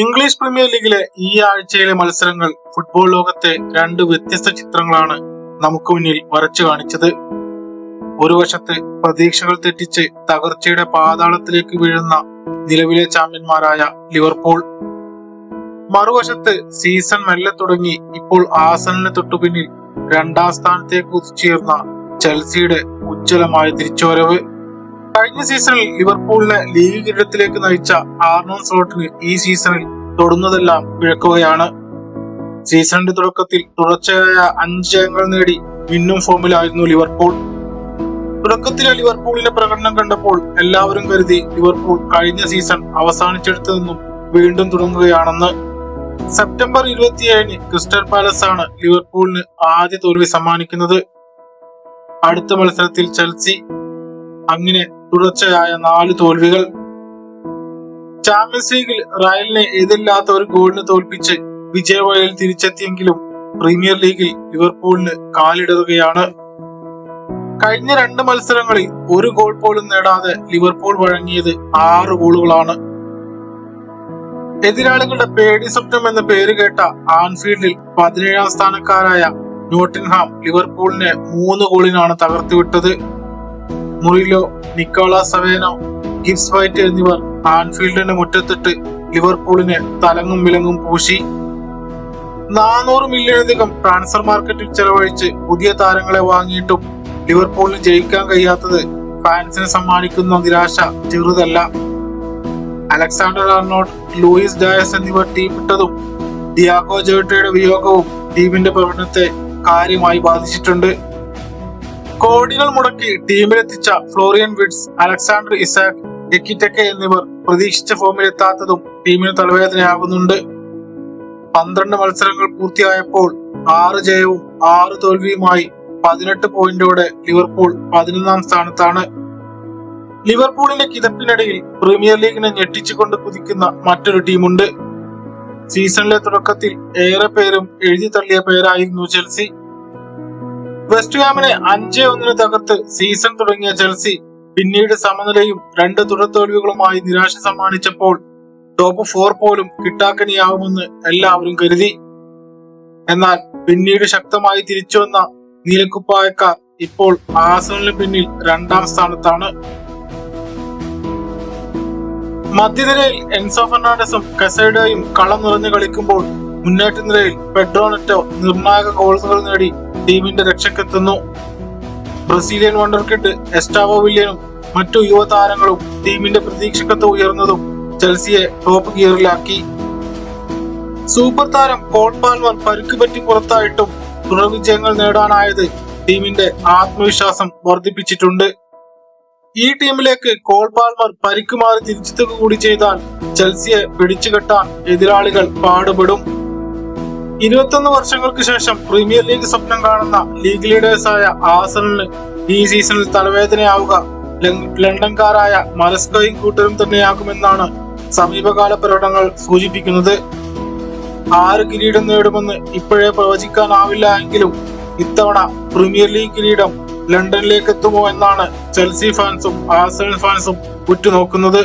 English premier ലീഗിലെ ഈ ആഴ്ചയിലെ മത്സരങ്ങൾ ഫുട്ബോൾ ലോകത്തെ രണ്ട് വ്യത്യസ്ത ചിത്രങ്ങളാണ് നമുക്ക് മുന്നിൽ വരച്ചു കാണിച്ചത്. ഒരു വശത്ത് പ്രതീക്ഷകൾ തെറ്റിച്ച് തകർച്ചയുടെ പാതാളത്തിലേക്ക് വീഴുന്ന നിലവിലെ ചാമ്പ്യന്മാരായ ലിവർപൂൾ, മറുവശത്ത് സീസൺ മെല്ലെ തുടങ്ങി ഇപ്പോൾ ആഴ്സണലിന് തൊട്ടുപിന്നിൽ രണ്ടാം സ്ഥാനത്തേക്ക് കുതിച്ചുയർന്ന ചെൽസിയുടെ ഉജ്ജ്വലമായ തിരിച്ചുവരവ്. കഴിഞ്ഞ സീസണിൽ ലിവർപൂളിനെ ലീഗ് കിരീടത്തിലേക്ക് നയിച്ച ആർണോ സ്ലോട്ടിന് ഈ സീസണിൽ തൊടുന്നതെല്ലാം പിഴക്കുകയാണ്. സീസണിന്റെ തുടക്കത്തിൽ തുടർച്ചയായ 5 ജയങ്ങൾ നേടി മിന്നും ഫോമിലായിരുന്നു ലിവർപൂൾ. തുടക്കത്തിലെ ലിവർപൂളിന്റെ പ്രകടനം കണ്ടപ്പോൾ എല്ലാവരും കരുതി ലിവർപൂൾ കഴിഞ്ഞ സീസൺ അവസാനിച്ചെടുത്തു നിന്നും വീണ്ടും തുടങ്ങുകയാണെന്ന്. സെപ്റ്റംബർ 27-ന് ക്രിസ്റ്റൽ പാലസ് ആണ് ലിവർപൂളിന് ആദ്യ തോൽവി സമ്മാനിക്കുന്നത്. അടുത്ത മത്സരത്തിൽ ചെൽസി. അങ്ങനെ തുടർച്ചയായ 4 തോൽവികൾ. ചാമ്പ്യൻസ് ലീഗിൽ റയലിനെ എതിരില്ലാത്ത ഒരു ഗോളിന് തോൽപ്പിച്ച് വിജയവഴിയിൽ തിരിച്ചെത്തിയെങ്കിലും പ്രീമിയർ ലീഗിൽ ലിവർപൂളിന് കാലിടറുകയാണ്. കഴിഞ്ഞ 2 മത്സരങ്ങളിൽ ഒരു ഗോൾ പോലും നേടാതെ ലിവർപൂൾ വഴങ്ങിയത് 6 ഗോളുകളാണ്. എതിരാളികളുടെ പേടി സ്വപ്നം എന്ന പേര് കേട്ട ആൻഫീൽഡിൽ 17ാം സ്ഥാനക്കാരായ നോട്ടിംഗ്ഹാം ലിവർപൂളിനെ 3 ഗോളിനാണ് തകർത്തുവിട്ടത്. മുറിലോ, നിക്കോളാസ് സവേനോ, ഗിബ്സ് വൈറ്റ് എന്നിവർ ആൻഫീൽഡിന്റെ മുറ്റത്തിട്ട് ലിവർപൂളിനെ തലങ്ങും വിലങ്ങും പൂശി. 400 മില്യണിലധികം ട്രാൻസ്ഫർ മാർക്കറ്റിൽ ചെലവഴിച്ച് പുതിയ താരങ്ങളെ വാങ്ങിയിട്ടും ലിവർപൂളിന് ജയിക്കാൻ കഴിയാത്തത് ഫാൻസിന് സമ്മാനിക്കുന്ന നിരാശ ചെറുതല്ല. അലക്സാണ്ടർ ആർണോൾഡ്, ലൂയിസ് ഡയസ് എന്നിവർ ടീം വിട്ടതും ഡിയാഗോ ജോട്ടയുടെ വിയോഗവും ടീമിന്റെ പ്രകടനത്തെ കാര്യമായി ബാധിച്ചിട്ടുണ്ട്. കോടികൾ മുടക്കി ടീമിലെത്തിച്ച ഫ്ലോറിയൻ വിഡ്സ്, അലക്സാണ്ടർ ഇസാക്, എക്കിറ്റക്കെ എന്നിവർ പ്രതീക്ഷിച്ച ഫോമിലെത്താത്തതും ടീമിന് തലവേദനയാകുന്നുണ്ട്. 12 മത്സരങ്ങൾ പൂർത്തിയായപ്പോൾ 6 ജയവും 6 തോൽവിയുമായി 18 പോയിന്റോടെ ലിവർപൂൾ 11ാം സ്ഥാനത്താണ്. ലിവർപൂളിന്റെ കിതപ്പിനിടയിൽ പ്രീമിയർ ലീഗിനെ ഞെട്ടിച്ചുകൊണ്ട് കുതിക്കുന്ന മറ്റൊരു ടീമുണ്ട്. സീസണിലെ തുടക്കത്തിൽ ഏറെ പേരും എഴുതി തള്ളിയ പേരായിരുന്നു ചെൽസി. വെസ്റ്റ് ഹാമിനെ 5-1 തകർത്ത് സീസൺ തുടങ്ങിയ ചെൽസി പിന്നീട് സമനിലയും 2 തുടർ തോൽവികളുമായി നിരാശ സമ്മാനിച്ചപ്പോൾ ടോപ്പ് 4 പോലും കിട്ടാക്കനിയാവുമെന്ന് എല്ലാവരും കരുതി. എന്നാൽ പിന്നീട് ശക്തമായി തിരിച്ചുവന്ന നീലക്കുപ്പായക്കാർ ഇപ്പോൾ ആഴ്സണലിന് പിന്നിൽ 2ാം സ്ഥാനത്താണ്. മധ്യനിരയിൽ എൻസോ ഫെർണാണ്ടസും കസൈഡോയും കളം നിറഞ്ഞു കളിക്കുമ്പോൾ മുന്നേറ്റ നിരയിൽ പെഡ്രോ നെറ്റോ നിർണായക ഗോളുകൾ നേടി ടീമിന്റെ രക്ഷക്കെത്തുന്നു. ബ്രസീലിയൻ വണ്ടർകിഡ് എസ്റ്റാവോ വില്യനും മറ്റു യുവതാരങ്ങളും ടീമിന്റെ പ്രതീക്ഷക്കത്ത് ഉയർന്നതും ചെൽസിയെ ടോപ്പ് ഗിയറിലാക്കി. സൂപ്പർ താരം കോൾ പാൽമർ പരുക്ക് പറ്റി പുറത്തായിട്ടും തുടർ വിജയങ്ങൾ നേടാനായത് ടീമിന്റെ ആത്മവിശ്വാസം വർദ്ധിപ്പിച്ചിട്ടുണ്ട്. ഈ ടീമിലേക്ക് കോൾ പാൽമർ പരിക്ക് മാറി തിരിച്ചെത്തുക കൂടി ചെയ്താൽ ചെൽസിയെ പിടിച്ചുകെട്ടാൻ എതിരാളികൾ പാടുപെടും. 21 വർഷങ്ങൾക്ക് ശേഷം പ്രീമിയർ ലീഗ് സ്വപ്നം കാണുന്ന ലീഗ് ലീഡേഴ്സായ ആഴ്സണലിന് ഈ സീസണിൽ തലവേദനയാവുക ലണ്ടൻകാരായ മലസ്കോയും കൂട്ടരും തന്നെയാകുമെന്നാണ് സമീപകാല പ്രകടനങ്ങൾ സൂചിപ്പിക്കുന്നത്. 6 കിരീടം നേടുമെന്ന് ഇപ്പോഴേ പ്രവചിക്കാനാവില്ല എങ്കിലും ഇത്തവണ പ്രീമിയർ ലീഗ് കിരീടം ലണ്ടനിലേക്ക് എത്തുമോ എന്നാണ് ചെൽസി ഫാൻസും ആഴ്സണൽ ഫാൻസും ഉറ്റുനോക്കുന്നത്.